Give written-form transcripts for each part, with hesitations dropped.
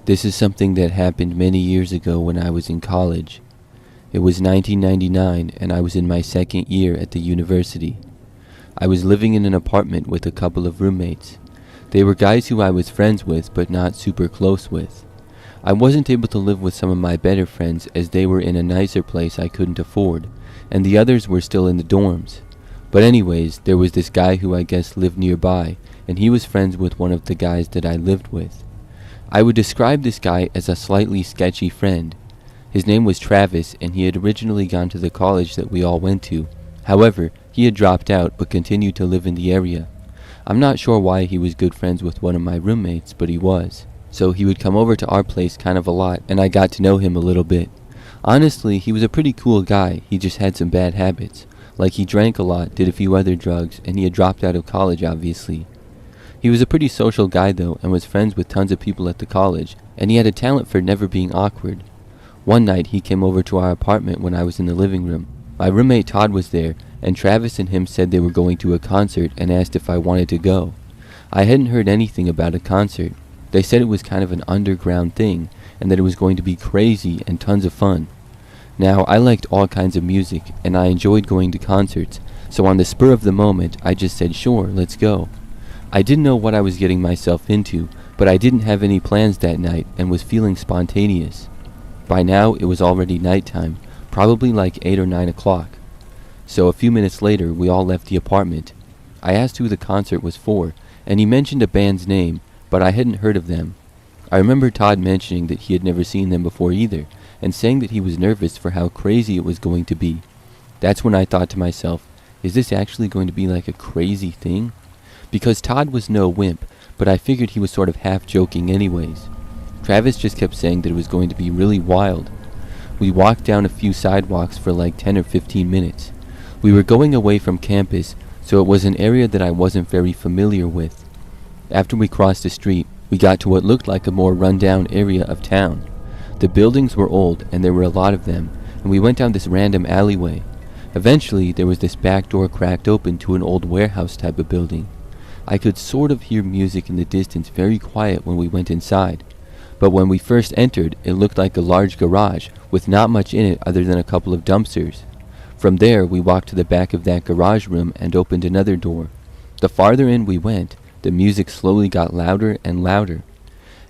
This is something that happened many years ago when I was in college. It was 1999 and I was in my second year at the university. I was living in an apartment with a couple of roommates. They were guys who I was friends with but not super close with. I wasn't able to live with some of my better friends as they were in a nicer place I couldn't afford, and the others were still in the dorms. But anyways, there was this guy who I guess lived nearby, and he was friends with one of the guys that I lived with. I would describe this guy as a slightly sketchy friend. His name was Travis, and he had originally gone to the college that we all went to. However, he had dropped out but continued to live in the area. I'm not sure why he was good friends with one of my roommates, but he was. So he would come over to our place kind of a lot, and I got to know him a little bit. Honestly, he was a pretty cool guy. He just had some bad habits. Like he drank a lot, did a few other drugs, and he had dropped out of college obviously. He was a pretty social guy though, and was friends with tons of people at the college, and he had a talent for never being awkward. One night he came over to our apartment when I was in the living room. My roommate Todd was there, and Travis and him said they were going to a concert and asked if I wanted to go. I hadn't heard anything about a concert. They said it was kind of an underground thing, and that it was going to be crazy and tons of fun. Now, I liked all kinds of music, and I enjoyed going to concerts, so on the spur of the moment, I just said sure, let's go. I didn't know what I was getting myself into, but I didn't have any plans that night and was feeling spontaneous. By now, it was already nighttime, probably like 8 or 9 o'clock. So a few minutes later, we all left the apartment. I asked who the concert was for, and he mentioned a band's name, but I hadn't heard of them. I remember Todd mentioning that he had never seen them before either, and saying that he was nervous for how crazy it was going to be. That's when I thought to myself, is this actually going to be like a crazy thing? Because Todd was no wimp, but I figured he was sort of half joking anyways. Travis just kept saying that it was going to be really wild. We walked down a few sidewalks for like 10 or 15 minutes. We were going away from campus, so it was an area that I wasn't very familiar with. After we crossed the street, we got to what looked like a more rundown area of town. The buildings were old, and there were a lot of them, and we went down this random alleyway. Eventually, there was this back door cracked open to an old warehouse type of building. I could sort of hear music in the distance, very quiet when we went inside. But when we first entered, it looked like a large garage with not much in it other than a couple of dumpsters. From there, we walked to the back of that garage room and opened another door. The farther in we went, the music slowly got louder and louder.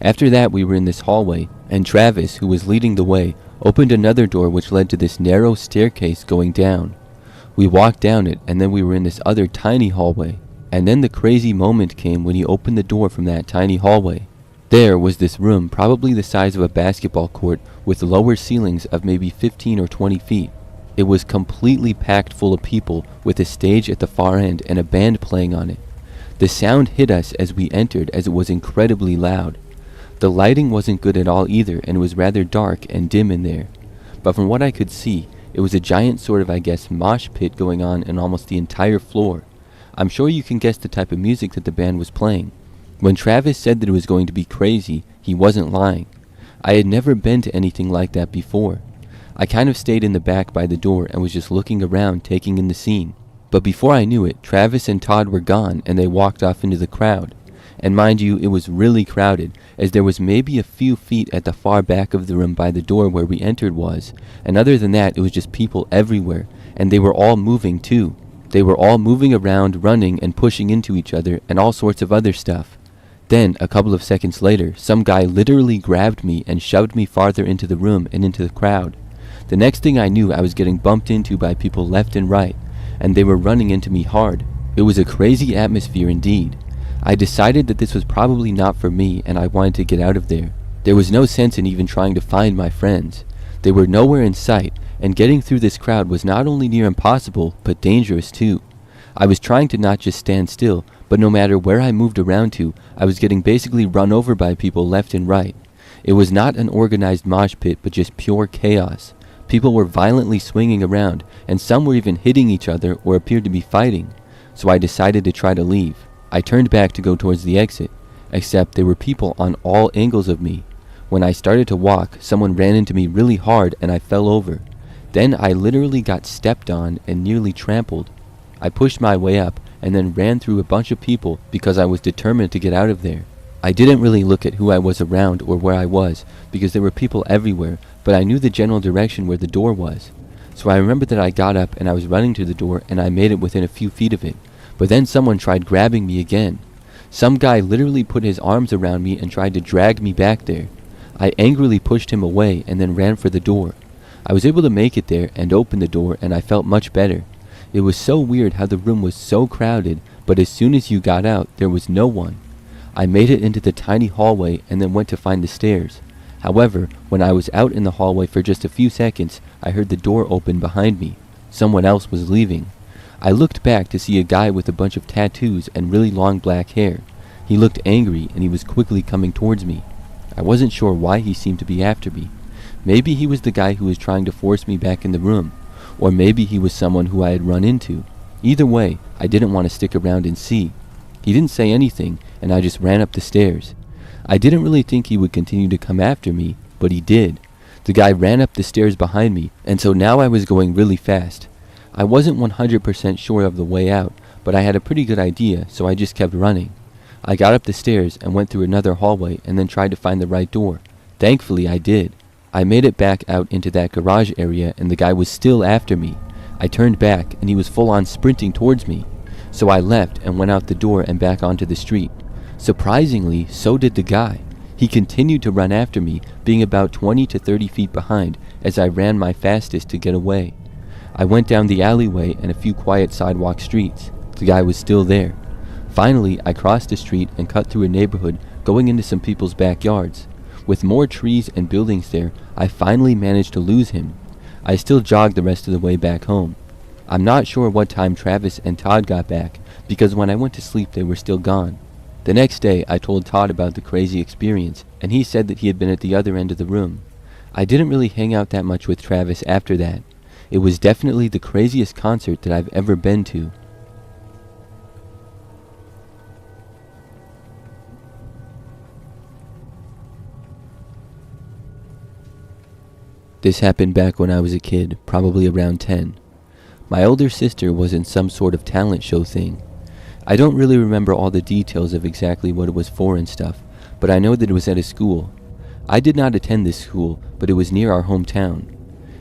After that, we were in this hallway, and Travis, who was leading the way, opened another door which led to this narrow staircase going down. We walked down it, and then we were in this other tiny hallway. And then the crazy moment came when he opened the door from that tiny hallway. There was this room, probably the size of a basketball court, with lower ceilings of maybe 15 or 20 feet. It was completely packed full of people, with a stage at the far end and a band playing on it. The sound hit us as we entered, as it was incredibly loud. The lighting wasn't good at all either, and it was rather dark and dim in there. But from what I could see, it was a giant sort of, I guess, mosh pit going on in almost the entire floor. I'm sure you can guess the type of music that the band was playing. When Travis said that it was going to be crazy, he wasn't lying. I had never been to anything like that before. I kind of stayed in the back by the door and was just looking around, taking in the scene. But before I knew it, Travis and Todd were gone and they walked off into the crowd. And mind you, it was really crowded, as there was maybe a few feet at the far back of the room by the door where we entered was, and other than that, it was just people everywhere, and they were all moving too. They were all moving around, running, and pushing into each other, and all sorts of other stuff. Then, a couple of seconds later, some guy literally grabbed me and shoved me farther into the room and into the crowd. The next thing I knew, I was getting bumped into by people left and right, and they were running into me hard. It was a crazy atmosphere indeed. I decided that this was probably not for me, and I wanted to get out of there. There was no sense in even trying to find my friends. They were nowhere in sight, and getting through this crowd was not only near impossible, but dangerous too. I was trying to not just stand still, but no matter where I moved around to, I was getting basically run over by people left and right. It was not an organized mosh pit, but just pure chaos. People were violently swinging around, and some were even hitting each other or appeared to be fighting. So I decided to try to leave. I turned back to go towards the exit, except there were people on all angles of me. When I started to walk, someone ran into me really hard and I fell over. Then I literally got stepped on and nearly trampled. I pushed my way up and then ran through a bunch of people because I was determined to get out of there. I didn't really look at who I was around or where I was, because there were people everywhere, but I knew the general direction where the door was. So I remember that I got up and I was running to the door and I made it within a few feet of it, but then someone tried grabbing me again. Some guy literally put his arms around me and tried to drag me back there. I angrily pushed him away and then ran for the door. I was able to make it there and open the door, and I felt much better. It was so weird how the room was so crowded, but as soon as you got out, there was no one. I made it into the tiny hallway and then went to find the stairs. However, when I was out in the hallway for just a few seconds, I heard the door open behind me. Someone else was leaving. I looked back to see a guy with a bunch of tattoos and really long black hair. He looked angry and he was quickly coming towards me. I wasn't sure why he seemed to be after me. Maybe he was the guy who was trying to force me back in the room, or maybe he was someone who I had run into. Either way, I didn't want to stick around and see. He didn't say anything, and I just ran up the stairs. I didn't really think he would continue to come after me, but he did. The guy ran up the stairs behind me, and so now I was going really fast. I wasn't 100% sure of the way out, but I had a pretty good idea, so I just kept running. I got up the stairs and went through another hallway and then tried to find the right door. Thankfully, I did. I made it back out into that garage area and the guy was still after me. I turned back and he was full on sprinting towards me. So I left and went out the door and back onto the street. Surprisingly, so did the guy. He continued to run after me, being about 20 to 30 feet behind as I ran my fastest to get away. I went down the alleyway and a few quiet sidewalk streets. The guy was still there. Finally, I crossed the street and cut through a neighborhood going into some people's backyards. With more trees and buildings there, I finally managed to lose him. I still jogged the rest of the way back home. I'm not sure what time Travis and Todd got back, because when I went to sleep they were still gone. The next day, I told Todd about the crazy experience, and he said that he had been at the other end of the room. I didn't really hang out that much with Travis after that. It was definitely the craziest concert that I've ever been to. This happened back when I was a kid, probably around 10. My older sister was in some sort of talent show thing. I don't really remember all the details of exactly what it was for and stuff, but I know that it was at a school. I did not attend this school, but it was near our hometown.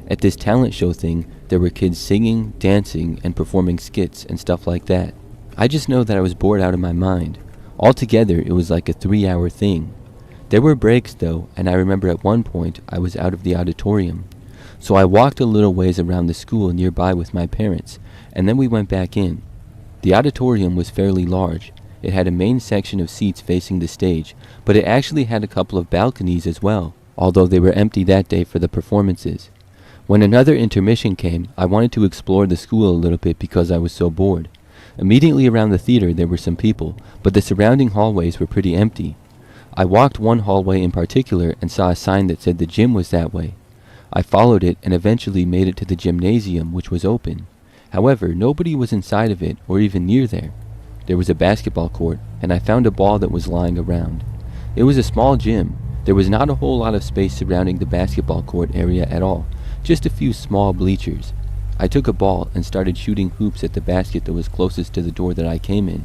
At this talent show thing, there were kids singing, dancing, and performing skits and stuff like that. I just know that I was bored out of my mind. Altogether, it was like a 3-hour thing. There were breaks though, and I remember at one point I was out of the auditorium. So I walked a little ways around the school nearby with my parents, and then we went back in. The auditorium was fairly large. It had a main section of seats facing the stage, but it actually had a couple of balconies as well, although they were empty that day for the performances. When another intermission came, I wanted to explore the school a little bit because I was so bored. Immediately around the theater there were some people, but the surrounding hallways were pretty empty. I walked one hallway in particular and saw a sign that said the gym was that way. I followed it and eventually made it to the gymnasium, which was open. However, nobody was inside of it or even near there. There was a basketball court, and I found a ball that was lying around. It was a small gym. There was not a whole lot of space surrounding the basketball court area at all, just a few small bleachers. I took a ball and started shooting hoops at the basket that was closest to the door that I came in.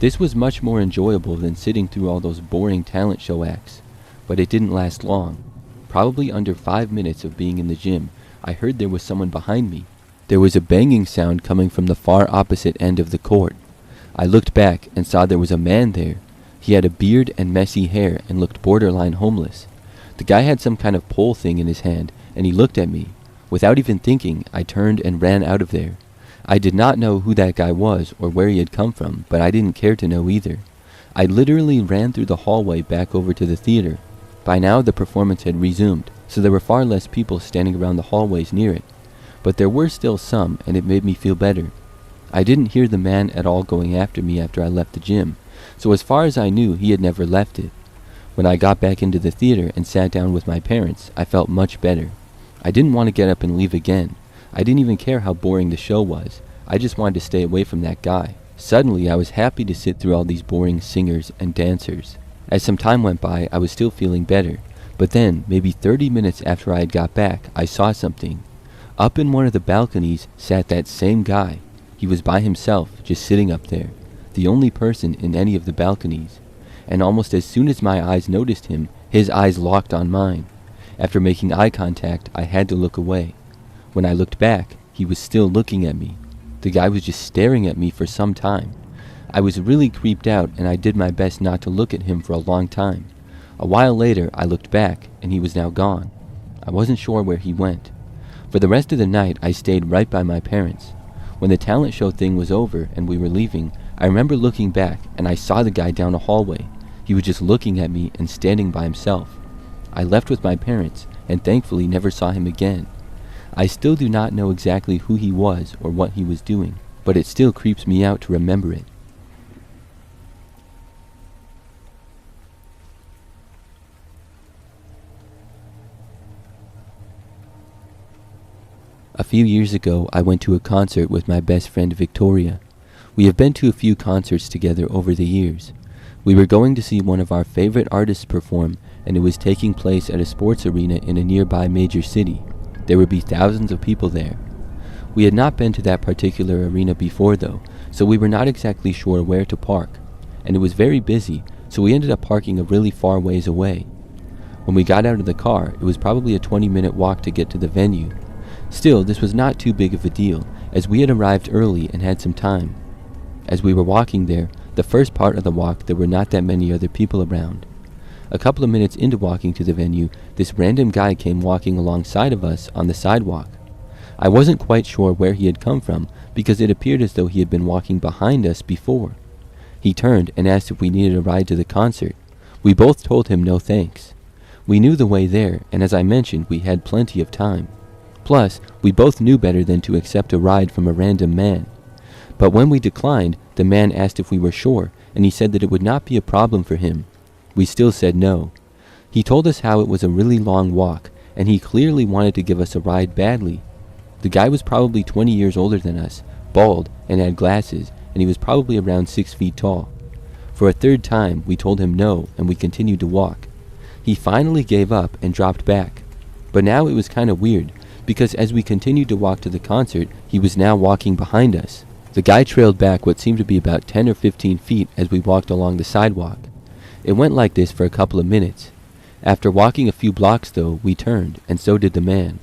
This was much more enjoyable than sitting through all those boring talent show acts, but it didn't last long. Probably under 5 minutes of being in the gym, I heard there was someone behind me. There was a banging sound coming from the far opposite end of the court. I looked back and saw there was a man there. He had a beard and messy hair and looked borderline homeless. The guy had some kind of pole thing in his hand, and he looked at me. Without even thinking, I turned and ran out of there. I did not know who that guy was or where he had come from, but I didn't care to know either. I literally ran through the hallway back over to the theater. By now the performance had resumed, so there were far less people standing around the hallways near it. But there were still some, and it made me feel better. I didn't hear the man at all going after me after I left the gym, so as far as I knew, he had never left it. When I got back into the theater and sat down with my parents, I felt much better. I didn't want to get up and leave again. I didn't even care how boring the show was. I just wanted to stay away from that guy. Suddenly, I was happy to sit through all these boring singers and dancers. As some time went by, I was still feeling better. But then, maybe 30 minutes after I had got back, I saw something. Up in one of the balconies sat that same guy. He was by himself, just sitting up there, the only person in any of the balconies. and almost as soon as my eyes noticed him, his eyes locked on mine. After making eye contact, I had to look away. When I looked back, he was still looking at me. The guy was just staring at me for some time. I was really creeped out, and I did my best not to look at him for a long time. A while later, I looked back, and he was now gone. I wasn't sure where he went. For the rest of the night, I stayed right by my parents. When the talent show thing was over and we were leaving, I remember looking back, and I saw the guy down a hallway. He was just looking at me and standing by himself. I left with my parents, and thankfully never saw him again. I still do not know exactly who he was or what he was doing, but it still creeps me out to remember it. A few years ago, I went to a concert with my best friend Victoria. We have been to a few concerts together over the years. We were going to see one of our favorite artists perform, and it was taking place at a sports arena in a nearby major city. There would be thousands of people there. We had not been to that particular arena before though, so we were not exactly sure where to park. And it was very busy, so we ended up parking a really far ways away. When we got out of the car, it was probably a 20-minute walk to get to the venue. Still, this was not too big of a deal, as we had arrived early and had some time. As we were walking there, the first part of the walk there were not that many other people around. A couple of minutes into walking to the venue, this random guy came walking alongside of us on the sidewalk. I wasn't quite sure where he had come from, because it appeared as though he had been walking behind us before. He turned and asked if we needed a ride to the concert. We both told him no thanks. We knew the way there, and as I mentioned, we had plenty of time. Plus, we both knew better than to accept a ride from a random man. But when we declined, the man asked if we were sure, and he said that it would not be a problem for him. We still said no. He told us how it was a really long walk, and he clearly wanted to give us a ride badly. The guy was probably 20 years older than us, bald, and had glasses, and he was probably around 6 feet tall. For a third time, we told him no, and we continued to walk. He finally gave up and dropped back. But now it was kind of weird, because as we continued to walk to the concert, he was now walking behind us. The guy trailed back what seemed to be about 10 or 15 feet as we walked along the sidewalk. It went like this for a couple of minutes. After walking a few blocks though, we turned, and so did the man.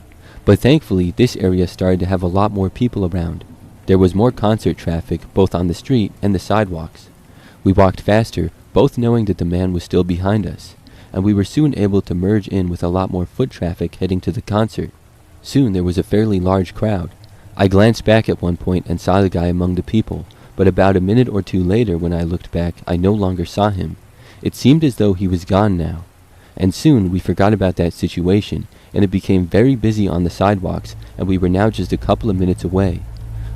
But thankfully, this area started to have a lot more people around. There was more concert traffic, both on the street and the sidewalks. We walked faster, both knowing that the man was still behind us, and we were soon able to merge in with a lot more foot traffic heading to the concert. Soon there was a fairly large crowd. I glanced back at one point and saw the guy among the people, but about a minute or two later when I looked back, I no longer saw him. It seemed as though he was gone now. And soon we forgot about that situation, and it became very busy on the sidewalks, and we were now just a couple of minutes away.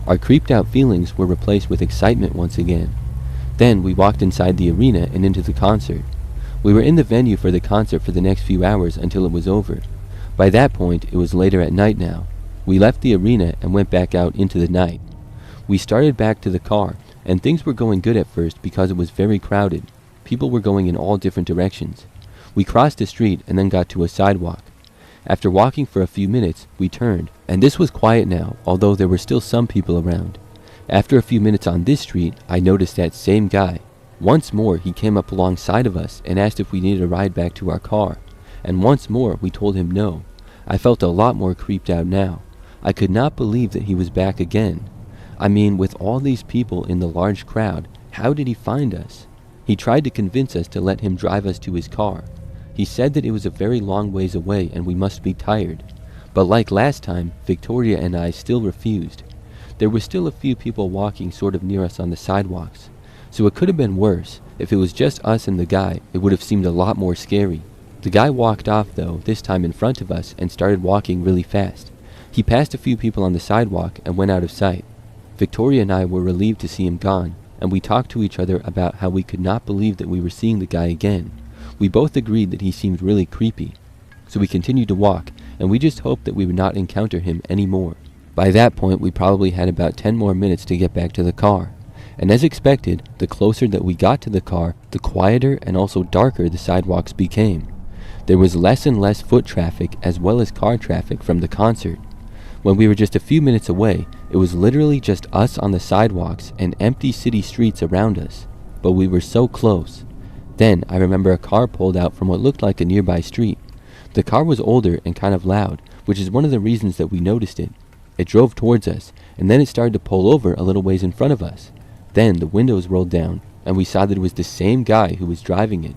Our creeped out feelings were replaced with excitement once again. Then we walked inside the arena and into the concert. We were in the venue for the concert for the next few hours until it was over. By that point, it was later at night now. We left the arena and went back out into the night. We started back to the car, and things were going good at first because it was very crowded. People were going in all different directions. We crossed a street and then got to a sidewalk. After walking for a few minutes, we turned, and this was quiet now, although there were still some people around. After a few minutes on this street, I noticed that same guy. Once more, he came up alongside of us and asked if we needed a ride back to our car. And once more, we told him no. I felt a lot more creeped out now. I could not believe that he was back again. I mean, with all these people in the large crowd, how did he find us? He tried to convince us to let him drive us to his car. He said that it was a very long ways away and we must be tired. But like last time, Victoria and I still refused. There were still a few people walking sort of near us on the sidewalks. So it could have been worse. If it was just us and the guy, it would have seemed a lot more scary. The guy walked off though, this time in front of us, and started walking really fast. He passed a few people on the sidewalk and went out of sight. Victoria and I were relieved to see him gone, and we talked to each other about how we could not believe that we were seeing the guy again. We both agreed that he seemed really creepy. So we continued to walk, and we just hoped that we would not encounter him anymore. By that point, we probably had about 10 more minutes to get back to the car. And as expected, the closer that we got to the car, the quieter and also darker the sidewalks became. There was less and less foot traffic as well as car traffic from the concert. When we were just a few minutes away, it was literally just us on the sidewalks and empty city streets around us. But we were so close. Then I remember a car pulled out from what looked like a nearby street. The car was older and kind of loud, which is one of the reasons that we noticed it. It drove towards us, and then it started to pull over a little ways in front of us. Then the windows rolled down, and we saw that it was the same guy who was driving it.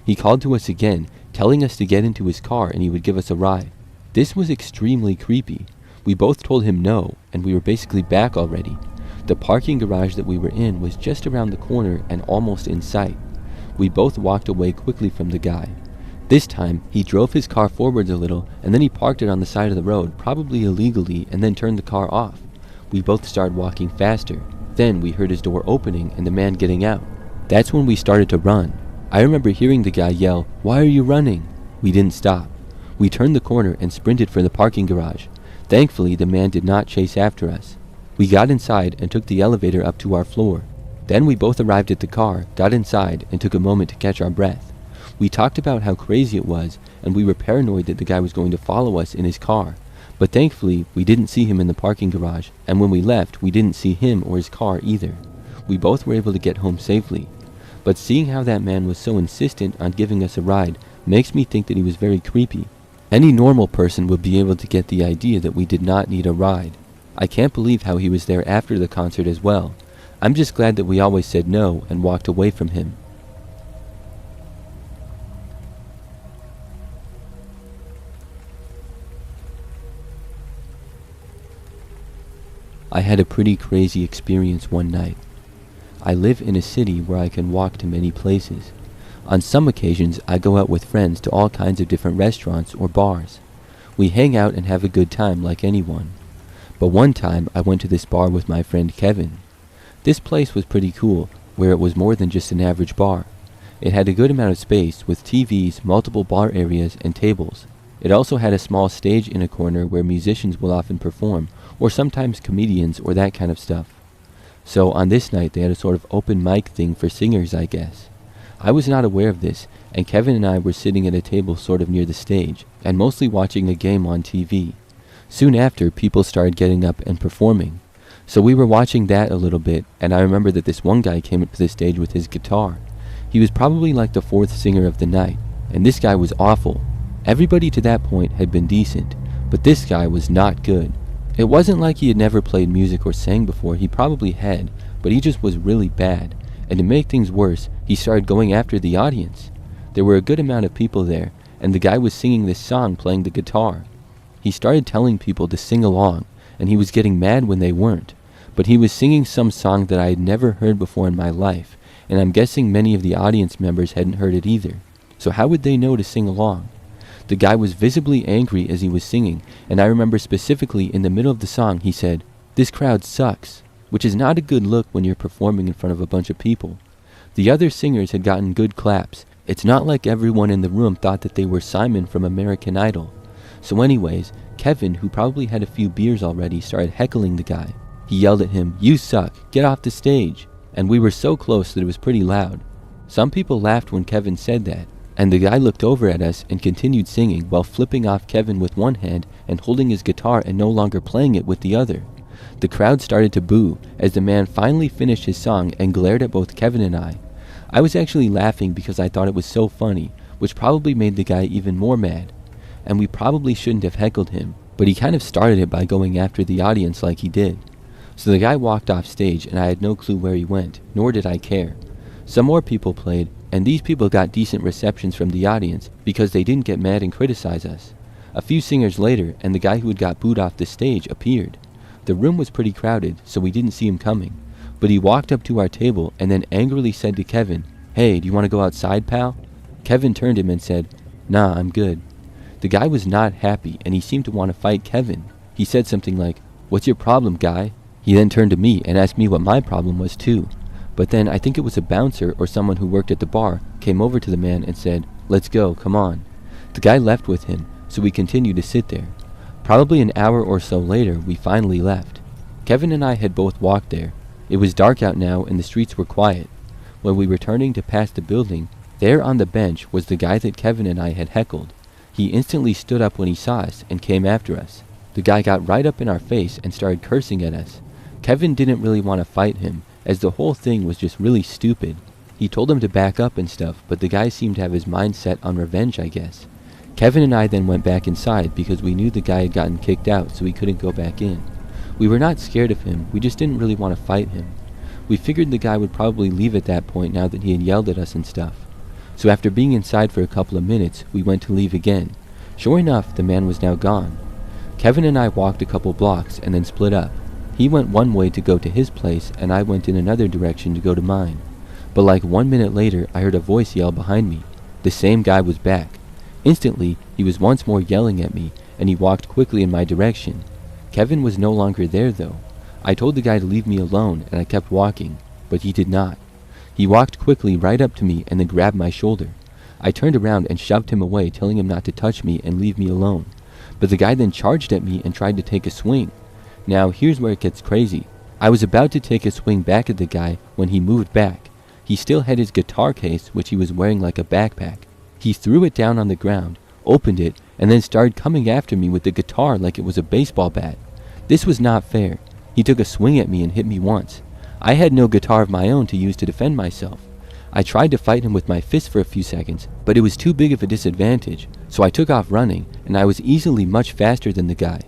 He called to us again, telling us to get into his car and he would give us a ride. This was extremely creepy. We both told him no, and we were basically back already. The parking garage that we were in was just around the corner and almost in sight. We both walked away quickly from the guy. This time, he drove his car forwards a little, and then he parked it on the side of the road, probably illegally, and then turned the car off. We both started walking faster. Then we heard his door opening and the man getting out. That's when we started to run. I remember hearing the guy yell, "Why are you running?" We didn't stop. We turned the corner and sprinted for the parking garage. Thankfully, the man did not chase after us. We got inside and took the elevator up to our floor. Then we both arrived at the car, got inside, and took a moment to catch our breath. We talked about how crazy it was, and we were paranoid that the guy was going to follow us in his car. But thankfully, we didn't see him in the parking garage, and when we left, we didn't see him or his car either. We both were able to get home safely. But seeing how that man was so insistent on giving us a ride makes me think that he was very creepy. Any normal person would be able to get the idea that we did not need a ride. I can't believe how he was there after the concert as well. I'm just glad that we always said no and walked away from him. I had a pretty crazy experience one night. I live in a city where I can walk to many places. On some occasions, I go out with friends to all kinds of different restaurants or bars. We hang out and have a good time like anyone. But one time, I went to this bar with my friend Kevin. This place was pretty cool, where it was more than just an average bar. It had a good amount of space with TVs, multiple bar areas, and tables. It also had a small stage in a corner where musicians will often perform, or sometimes comedians or that kind of stuff. So on this night they had a sort of open mic thing for singers, I guess. I was not aware of this, and Kevin and I were sitting at a table sort of near the stage, and mostly watching a game on TV. Soon after, people started getting up and performing. So we were watching that a little bit, and I remember that this one guy came up to the stage with his guitar. He was probably like the fourth singer of the night, and this guy was awful. Everybody to that point had been decent, but this guy was not good. It wasn't like he had never played music or sang before, he probably had, but he just was really bad. And to make things worse, he started going after the audience. There were a good amount of people there, and the guy was singing this song playing the guitar. He started telling people to sing along, and he was getting mad when they weren't. But he was singing some song that I had never heard before in my life, and I'm guessing many of the audience members hadn't heard it either. So how would they know to sing along? The guy was visibly angry as he was singing, and I remember specifically in the middle of the song he said, "This crowd sucks," which is not a good look when you're performing in front of a bunch of people. The other singers had gotten good claps. It's not like everyone in the room thought that they were Simon from American Idol. So anyways, Kevin, who probably had a few beers already, started heckling the guy. He yelled at him, "You suck, get off the stage." And we were so close that it was pretty loud. Some people laughed when Kevin said that, and the guy looked over at us and continued singing while flipping off Kevin with one hand and holding his guitar and no longer playing it with the other. The crowd started to boo as the man finally finished his song and glared at both Kevin and I. I was actually laughing because I thought it was so funny, which probably made the guy even more mad. And we probably shouldn't have heckled him, but he kind of started it by going after the audience like he did. So the guy walked off stage and I had no clue where he went, nor did I care. Some more people played, and these people got decent receptions from the audience because they didn't get mad and criticize us. A few singers later, and the guy who had got booed off the stage appeared. The room was pretty crowded, so we didn't see him coming, but he walked up to our table and then angrily said to Kevin, "Hey, do you want to go outside, pal?" Kevin turned to him and said, "Nah, I'm good." The guy was not happy, and he seemed to want to fight Kevin. He said something like, "What's your problem, guy?" He then turned to me and asked me what my problem was too. But then I think it was a bouncer or someone who worked at the bar came over to the man and said, "Let's go, come on." The guy left with him, so we continued to sit there. Probably an hour or so later, we finally left. Kevin and I had both walked there. It was dark out now and the streets were quiet. When we were turning to pass the building, there on the bench was the guy that Kevin and I had heckled. He instantly stood up when he saw us and came after us. The guy got right up in our face and started cursing at us. Kevin didn't really want to fight him, as the whole thing was just really stupid. He told him to back up and stuff, but the guy seemed to have his mind set on revenge, I guess. Kevin and I then went back inside because we knew the guy had gotten kicked out, so we couldn't go back in. We were not scared of him, we just didn't really want to fight him. We figured the guy would probably leave at that point now that he had yelled at us and stuff. So after being inside for a couple of minutes, we went to leave again. Sure enough, the man was now gone. Kevin and I walked a couple blocks and then split up. He went one way to go to his place, and I went in another direction to go to mine. But like 1 minute later, I heard a voice yell behind me. The same guy was back. Instantly, he was once more yelling at me, and he walked quickly in my direction. Kevin was no longer there though. I told the guy to leave me alone, and I kept walking, but he did not. He walked quickly right up to me and then grabbed my shoulder. I turned around and shoved him away, telling him not to touch me and leave me alone. But the guy then charged at me and tried to take a swing. Now, here's where it gets crazy. I was about to take a swing back at the guy when he moved back. He still had his guitar case, which he was wearing like a backpack. He threw it down on the ground, opened it, and then started coming after me with the guitar like it was a baseball bat. This was not fair. He took a swing at me and hit me once. I had no guitar of my own to use to defend myself. I tried to fight him with my fist for a few seconds, but it was too big of a disadvantage, so I took off running, and I was easily much faster than the guy.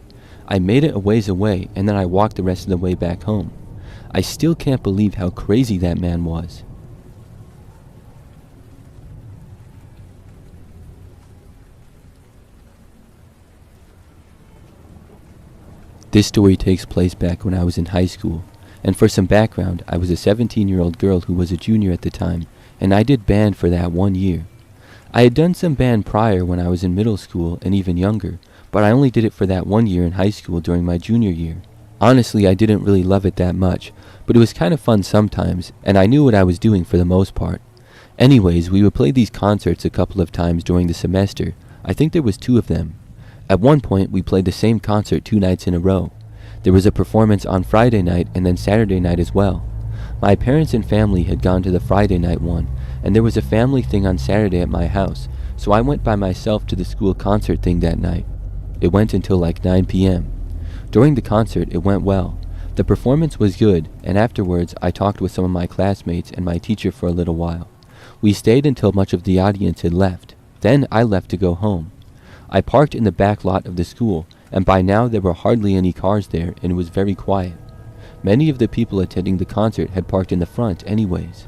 I made it a ways away, and then I walked the rest of the way back home. I still can't believe how crazy that man was. This story takes place back when I was in high school, and for some background, I was a 17-year-old girl who was a junior at the time, and I did band for that 1 year. I had done some band prior when I was in middle school and even younger, but I only did it for that 1 year in high school during my junior year. Honestly, I didn't really love it that much, but it was kind of fun sometimes, and I knew what I was doing for the most part. Anyways, we would play these concerts a couple of times during the semester. I think there was 2 of them. At one point, we played the same concert 2 nights in a row. There was a performance on Friday night and then Saturday night as well. My parents and family had gone to the Friday night one, and there was a family thing on Saturday at my house, so I went by myself to the school concert thing that night. It went until like 9 p.m. During the concert, it went well. The performance was good, and afterwards, I talked with some of my classmates and my teacher for a little while. We stayed until much of the audience had left. Then I left to go home. I parked in the back lot of the school, and by now there were hardly any cars there, and it was very quiet. Many of the people attending the concert had parked in the front anyways.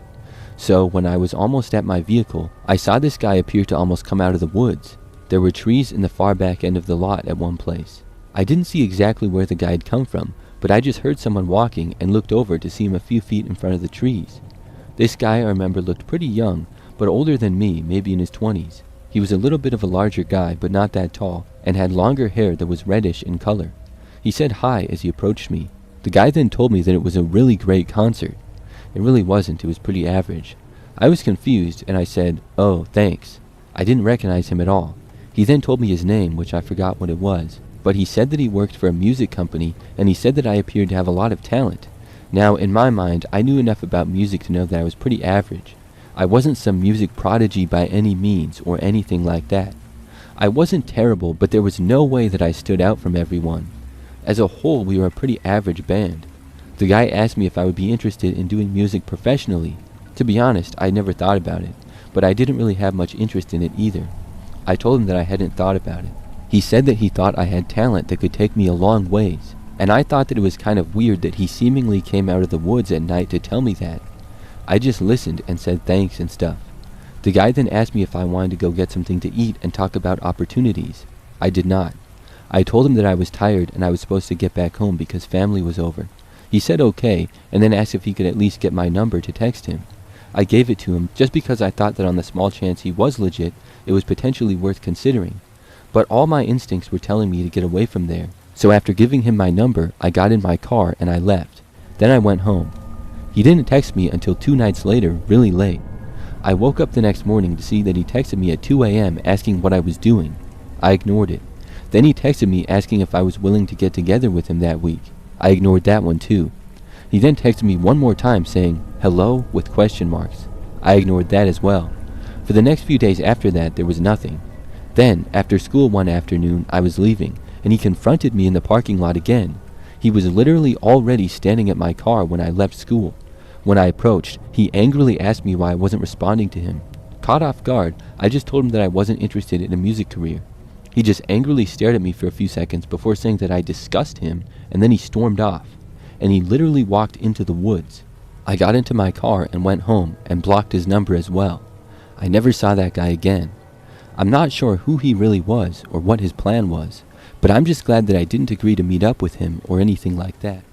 So, when I was almost at my vehicle, I saw this guy appear to almost come out of the woods. There were trees in the far back end of the lot at one place. I didn't see exactly where the guy had come from, but I just heard someone walking and looked over to see him a few feet in front of the trees. This guy, I remember, looked pretty young, but older than me, maybe in his 20s. He was a little bit of a larger guy, but not that tall, and had longer hair that was reddish in color. He said hi as he approached me. The guy then told me that it was a really great concert. It really wasn't, it was pretty average. I was confused, and I said, "Oh, thanks." I didn't recognize him at all. He then told me his name, which I forgot what it was, but he said that he worked for a music company, and he said that I appeared to have a lot of talent. Now, in my mind, I knew enough about music to know that I was pretty average. I wasn't some music prodigy by any means, or anything like that. I wasn't terrible, but there was no way that I stood out from everyone. As a whole, we were a pretty average band. The guy asked me if I would be interested in doing music professionally. To be honest, I never thought about it, but I didn't really have much interest in it either. I told him that I hadn't thought about it. He said that he thought I had talent that could take me a long ways, and I thought that it was kind of weird that he seemingly came out of the woods at night to tell me that. I just listened and said thanks and stuff. The guy then asked me if I wanted to go get something to eat and talk about opportunities. I did not. I told him that I was tired and I was supposed to get back home because family was over. He said okay, and then asked if he could at least get my number to text him. I gave it to him just because I thought that on the small chance he was legit, it was potentially worth considering. But all my instincts were telling me to get away from there. So after giving him my number, I got in my car and I left. Then I went home. He didn't text me until 2 nights later, really late. I woke up the next morning to see that he texted me at 2 a.m. asking what I was doing. I ignored it. Then he texted me asking if I was willing to get together with him that week. I ignored that one too. He then texted me one more time saying, "Hello?" with question marks. I ignored that as well. For the next few days after that, there was nothing. Then, after school one afternoon, I was leaving, and he confronted me in the parking lot again. He was literally already standing at my car when I left school. When I approached, he angrily asked me why I wasn't responding to him. Caught off guard, I just told him that I wasn't interested in a music career. He just angrily stared at me for a few seconds before saying that I disgust him, and then he stormed off. And he literally walked into the woods. I got into my car and went home and blocked his number as well. I never saw that guy again. I'm not sure who he really was or what his plan was, but I'm just glad that I didn't agree to meet up with him or anything like that.